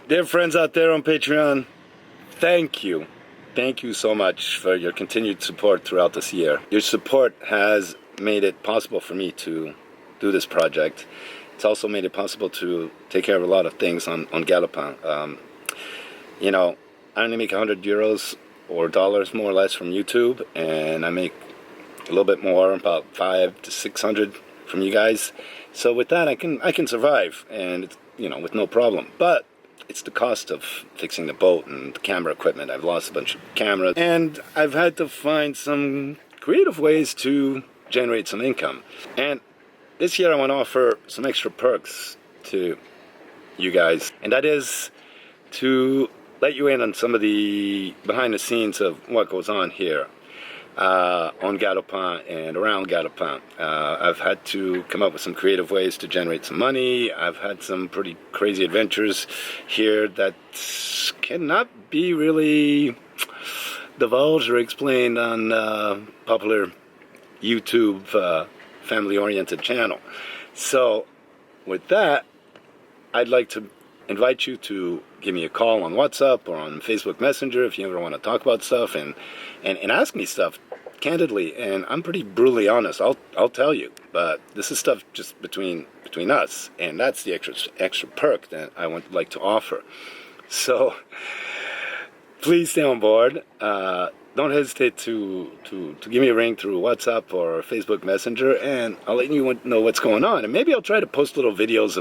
Dear friends out there on Patreon, thank you. Thank you so much for your continued support throughout this year. Your support has made it possible for me to do this project. It's also made it possible to take care of a lot of things on Galopin. You know, I only make 100 euros or dollars more or less from YouTube, and I make a little bit more, about 500 to 600 from you guys. So with that, I can survive, and it's, you know, with no problem. But it's the cost of fixing the boat and the camera equipment. I've lost a bunch of cameras, and I've had to find some creative ways to generate some income. And this year I want to offer some extra perks to you guys, and that is to let you in on some of the behind the scenes of what goes on here on Galopin and around Galopin. I've had to come up with some creative ways to generate some money. I've had some pretty crazy adventures here that cannot be really divulged or explained on popular YouTube family-oriented channel. So with that, I'd like to invite you to give me a call on WhatsApp or on Facebook Messenger if you ever want to talk about stuff and ask me stuff candidly. And I'm pretty brutally honest. I'll tell you, but this is stuff just between us, and that's the extra perk that I would like to offer. So please stay on board. Don't hesitate to give me a ring through WhatsApp or Facebook Messenger, and I'll let you know what's going on. And maybe I'll try to post little videos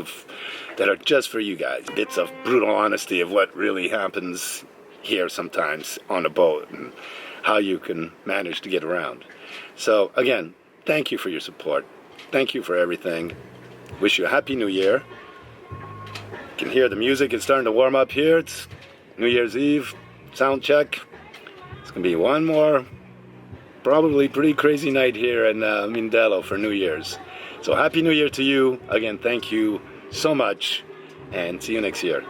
that are just for you guys. Bits of brutal honesty of what really happens here sometimes on a boat and how you can manage to get around. So again, thank you for your support. Thank you for everything. Wish you a happy new year. You can hear the music is starting to warm up here. It's New Year's Eve, sound check. It's going to be one more probably pretty crazy night here in Mindelo for New Year's. So happy New Year to you. Again, thank you so much, and see you next year.